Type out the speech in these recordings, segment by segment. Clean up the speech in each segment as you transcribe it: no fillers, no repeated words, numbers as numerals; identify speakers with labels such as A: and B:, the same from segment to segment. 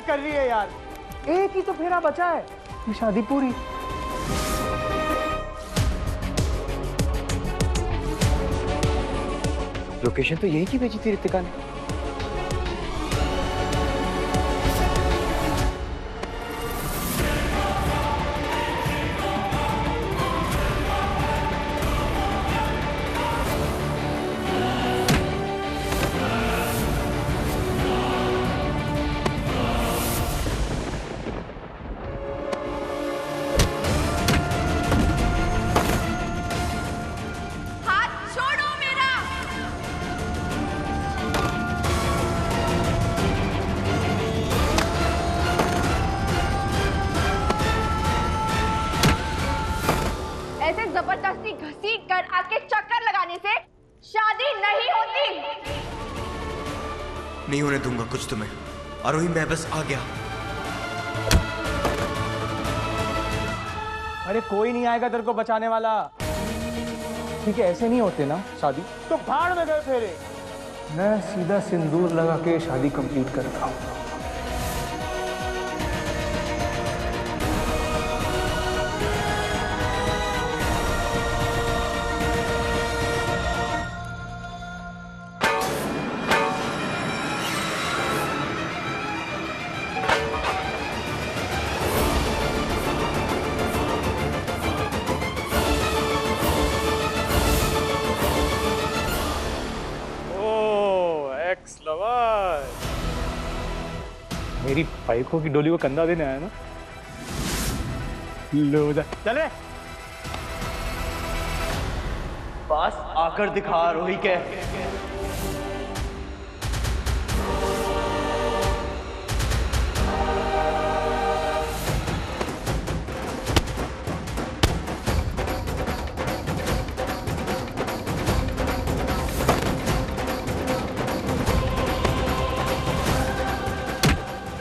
A: नाटक कर रही है यार? एक ही तो फेरा बचा है, ये शादी पूरी।
B: लोकेशन तो यही की भेजी थी रितिका ने।
C: जबरदस्ती घसीट कर आके चक्कर लगाने से शादी नहीं होती।
B: नहीं होने दूंगा कुछ तुम्हें आरोही, मैं बस आ गया।
A: अरे कोई नहीं आएगा तेरे को बचाने वाला। ठीक है, ऐसे नहीं होते ना शादी। तो भाड़ में गए फेरे। मैं सीधा सिंदूर लगा के शादी कंप्लीट करता हूँ। मेरी बाइकों की डोली को कंधा देने आया ना। लो जा, चले।
B: पास आकर दिखा आरोही के।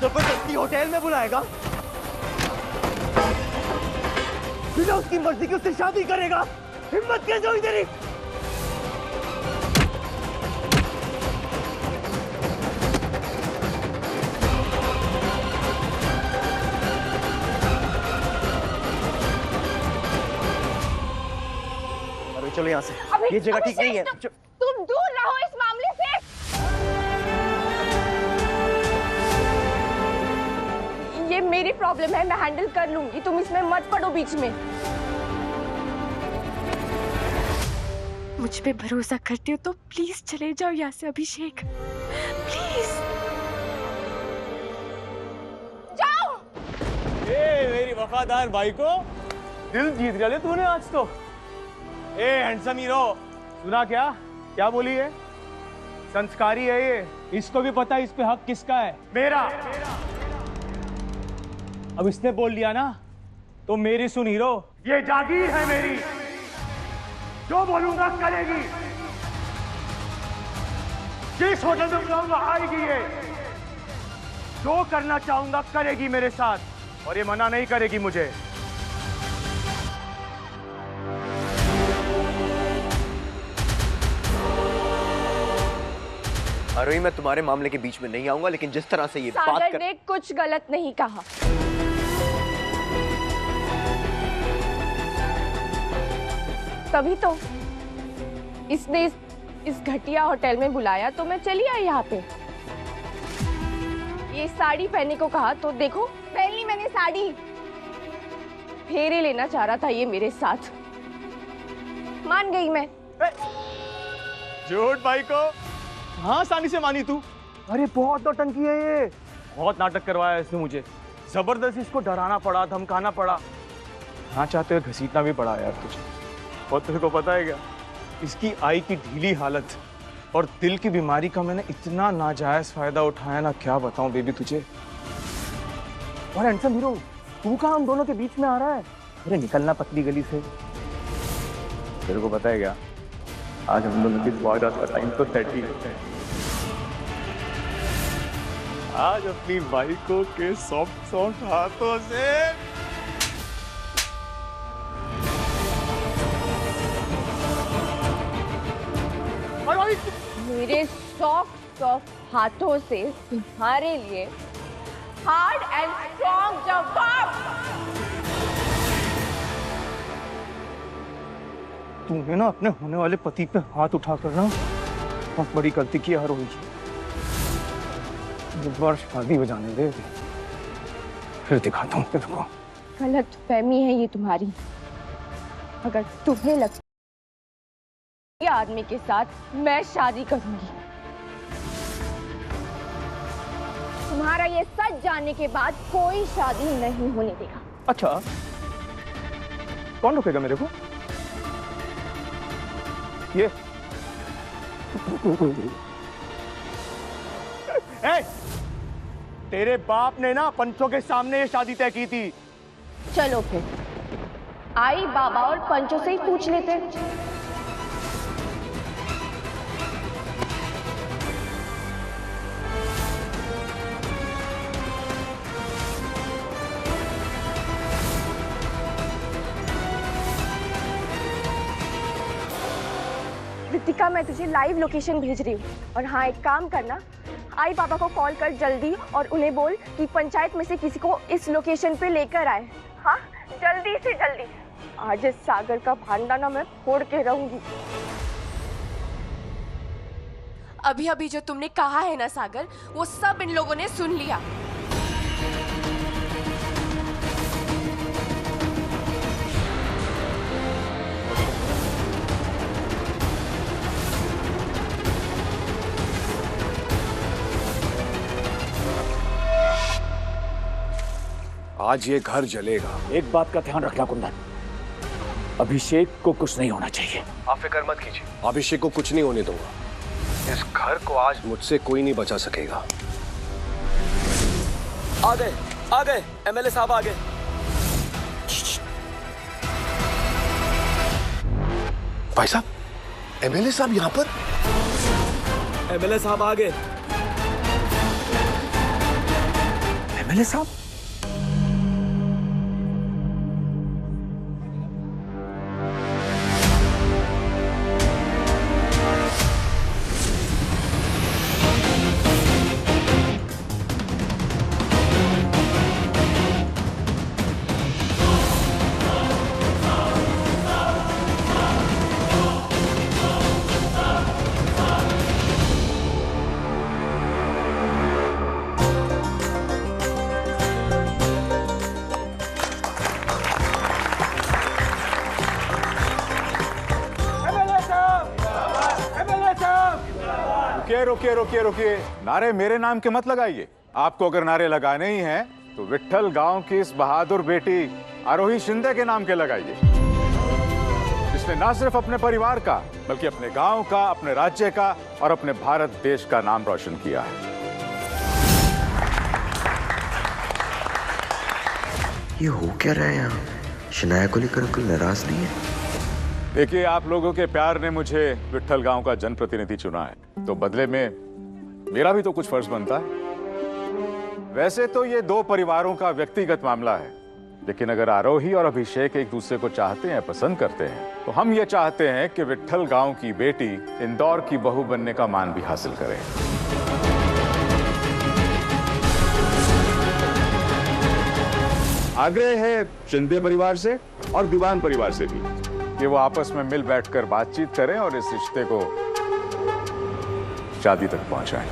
B: जबरदस्ती होटल में बुलाएगा, बिना उसकी मर्जी की उससे शादी करेगा। हिम्मत कैसे हुई तेरी? अरे चलो यहाँ से, ये जगह ठीक नहीं है।
C: तुम दूर रहो इस मामले से। ये मेरी प्रॉब्लम है, मैं हैंडल कर लूंगी, तुम इसमें मत पड़ो बीच में।
D: मुझ पे भरोसा करते हो तो प्लीज चले जाओ यहाँ से अभिषेक, प्लीज
C: जाओ।
A: मेरी वफादार भाई को दिल जीत लिया तूने आज तो। हैंडसम हीरो, सुना क्या बोली है? संस्कारी है ये, इसको भी पता है इस पे हक किसका है। मेरा। अब इसने बोल लिया ना तो मेरी सुन हीरो, ये जागीर है मेरी, जो बोलूंगा करेगी। जिस होटल में बुलाऊंगा आएगी ये, जो करना चाहूंगा करेगी मेरे साथ, और ये मना नहीं करेगी मुझे।
B: आरोही, मैं तुम्हारे मामले के बीच में नहीं आऊंगा, लेकिन जिस तरह से ये बात
C: सागर ने कुछ गलत नहीं कहा। तभी तो इसने इस घटिया होटल में बुलाया तो मैं चली आई यहाँ पे। ये साड़ी पहनने को कहा तो देखो पहन ली मैंने साड़ी। फेरे लेना चाह रहा था ये मेरे साथ, मान गई मैं।
A: झूठ भाई को हाँ आसानी से मानी तू। अरे बहुत नौटंकी है ये, बहुत नाटक करवाया इसने मुझे। जबरदस्ती इसको डराना पड़ा, धमकाना पड़ा, ना चाहते हुए घसीटना भी पड़ा यार तुझे। और तेरे को पता है क्या, इसकी आई की ढीली हालत और दिल की बीमारी का मैंने इतना नाजायज फायदा उठाया ना, क्या बताऊं बेबी तुझे। और हैंडसम हीरो, तू कहाँ हम दोनों के बीच में आ रहा है? अरे निकलना पतली गली से। तेरे को पता है क्या, आज हम दोनों की स्वागत का टाइम तो सेट ही है। आज अपनी बाइकों के सॉफ्ट सॉफ्ट हाथों से
C: मेरे सॉफ्ट सॉफ्ट हाथों से तुम्हारे लिए हार्ड एंड स्ट्रॉन्ग जवाब।
A: तूने ना अपने होने वाले पति पे हाथ उठाकर ना बहुत बड़ी गलती की है रोहित। एक बार शादी हो जाने दे, फिर दिखाता हूँ तेरे को।
C: गलत फहमी है ये तुम्हारी। अगर तुम्हें लगता है ये आदमी के साथ मैं शादी करूंगी, तुम्हारा ये सच जानने के बाद कोई शादी नहीं होने देगा।
A: अच्छा, कौन रोकेगा मेरे को? ये ए, तेरे बाप ने ना पंचों के सामने ये शादी तय की थी।
C: चलो फिर आई बाबा और पंचों से ही पूछ लेते हैं। रितिका, मैं तुझे लाइव लोकेशन भेज रही हूँ। और हाँ, एक काम करना, आई पापा को कॉल कर जल्दी और उन्हें बोल कि पंचायत में से किसी को इस लोकेशन पे लेकर आए। हाँ, जल्दी से जल्दी। आज इस सागर का भांडा ना मैं फोड़ के रहूंगी।
D: अभी अभी जो तुमने कहा है ना सागर, वो सब इन लोगों ने सुन लिया।
E: आज ये घर जलेगा।
B: एक बात का ध्यान रखना कुंदन, अभिषेक को कुछ नहीं होना चाहिए।
E: आप फिक्र मत कीजिए, अभिषेक को कुछ नहीं होने दूंगा। इस घर को आज मुझसे कोई नहीं बचा सकेगा।
B: आ गए एमएलए साहब आ गए।
E: भाई साहब, एमएलए साहब यहाँ पर?
B: एमएलए साहब आ गए। एमएलए साहब?
F: रुकिए, नारे मेरे नाम के मत लगाइए। आपको अगर नारे लगाने ही हैं तो विट्ठल गांव की इस बहादुर बेटी आरोही शिंदे के नाम के लगाइए, जिसने ना सिर्फ अपने परिवार का बल्कि अपने गांव का, अपने राज्य का और अपने भारत देश का नाम रोशन किया है।
G: ये हो क्या रहा है यहाँ? शनाया को लेकर अंकल नाराज नहीं है?
F: देखिए, आप लोगों के प्यार ने मुझे विट्ठल गांव का जनप्रतिनिधि चुना है, तो बदले में मेरा भी तो कुछ फर्ज बनता है। वैसे तो ये दो परिवारों का व्यक्तिगत मामला है, लेकिन अगर आरोही और अभिषेक एक दूसरे को चाहते हैं, पसंद करते हैं, तो हम ये चाहते हैं कि विट्ठल गांव की बेटी इंदौर की बहू बनने का मान भी हासिल करे। आग्रह है शिंदे परिवार से और दीवान परिवार से भी कि वो आपस में मिल बैठकर बातचीत करें और इस रिश्ते को शादी तक पहुंचाएं।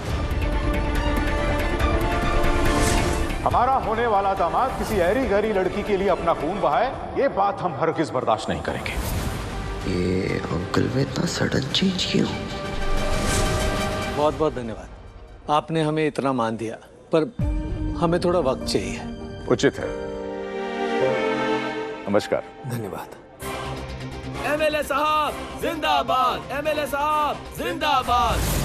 F: हमारा होने वाला दामाद किसी ऐरी गहरी लड़की के लिए अपना खून बहाए, ये बात हम हरगिज़ बर्दाश्त नहीं करेंगे।
G: ये अंकल में इतना सडन चेंज क्यों?
H: बहुत बहुत धन्यवाद, आपने हमें इतना मान दिया, पर हमें थोड़ा वक्त चाहिए।
F: उचित है। नमस्कार।
H: धन्यवाद।
B: एमएलए साहब जिंदाबाद, एमएलए साहब जिंदाबाद।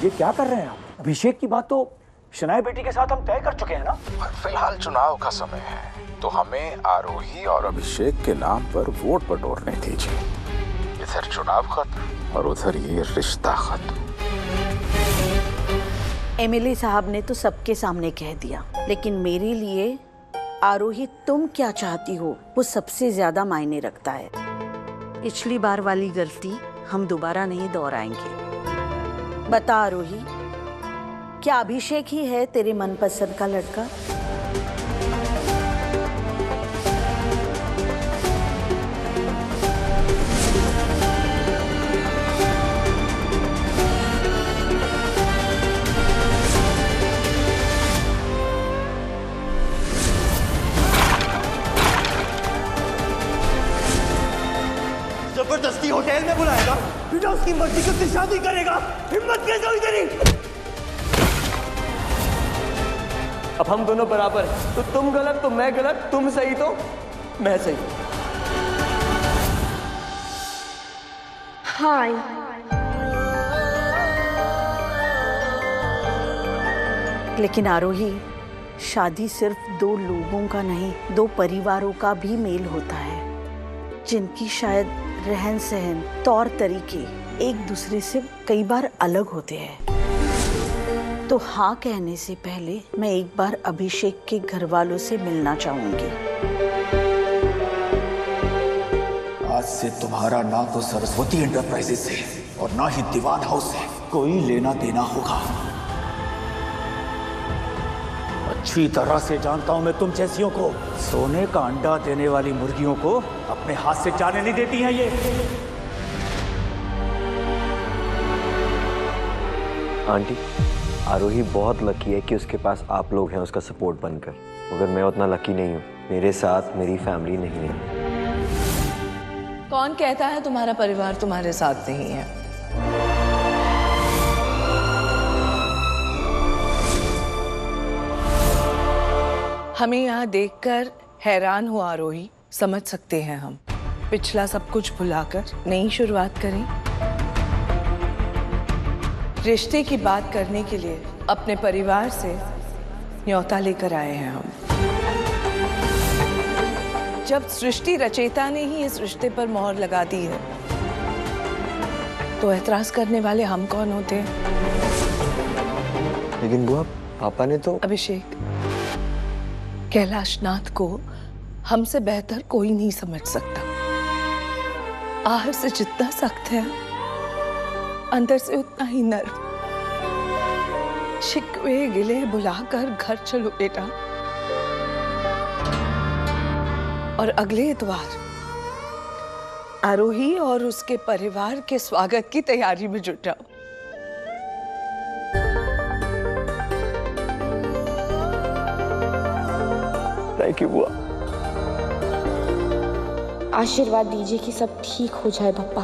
B: ये क्या कर रहे हैं आप? अभिषेक की बात तो शनाया बेटी के साथ हम तय कर चुके हैं ना।
I: फिलहाल चुनाव का समय है, तो हमें आरोही और अभिषेक के नाम पर वोट बटोरने दीजिए। इधर चुनाव खत्म और उधर ये रिश्ता खत्म।
J: एमएलए साहब ने तो सबके सामने कह दिया, लेकिन मेरे लिए आरोही तुम क्या चाहती हो वो सबसे ज्यादा मायने रखता है। पिछली बार वाली गलती हम दोबारा नहीं दोहराएंगे। बता आरोही, क्या अभिषेक ही है तेरे मनपसंद का लड़का?
B: जबरदस्ती होटल में बुलाएगा, बिना उसकी मर्जी के उससे शादी करेगा। हिम्मत कैसे हुई तेरी?
A: अब हम दोनों बराबर, तो तुम गलत तो मैं गलत, तुम सही तो मैं सही।
C: हाय।
J: लेकिन आरोही, शादी सिर्फ दो लोगों का नहीं, दो परिवारों का भी मेल होता है, जिनकी शायद रहन सहन, तौर तरीके एक दूसरे से कई बार अलग होते हैं। तो हाँ कहने से पहले मैं एक बार अभिषेक के घर वालों से मिलना चाहूंगी।
B: आज से तुम्हारा ना तो सरस्वती एंटरप्राइजेज से और ना ही दीवान हाउस से कोई लेना देना होगा। अच्छी तरह से जानता हूं मैं तुम जैसियों को। सोने का अंडा देने वाली मुर्गियों को अपने हाथ से जाने नहीं देती हैं ये।
G: आंटी, आरोही बहुत लकी है कि उसके पास आप लोग हैं उसका सपोर्ट बनकर, मगर मैं उतना लकी नहीं हूँ। मेरे साथ मेरी फैमिली नहीं है।
K: कौन कहता है तुम्हारा परिवार तुम्हारे साथ नहीं है? हमें यहाँ देखकर हैरान हो आरोही, समझ सकते हैं हम। पिछला सब कुछ भुलाकर नई शुरुआत करें। रिश्ते की बात करने के लिए अपने परिवार से न्योता लेकर आए हैं हम। जब सृष्टि रचयिता ने ही इस रिश्ते पर मोहर लगा दी है, तो एतराज करने वाले हम कौन होते हैं?
G: लेकिन बुआ, पापा ने तो।
K: अभिषेक, कैलाशनाथ को हमसे बेहतर कोई नहीं समझ सकता। आहर से जितना सख्त है, अंदर से उतना ही नर्म। शिकवे गिले बुलाकर घर चलो बेटा, और अगले इतवार आरोही और उसके परिवार के स्वागत की तैयारी में जुट जाओ।
A: थैंक यू बुआ।
C: आशीर्वाद दीजिए कि सब ठीक हो जाए पप्पा।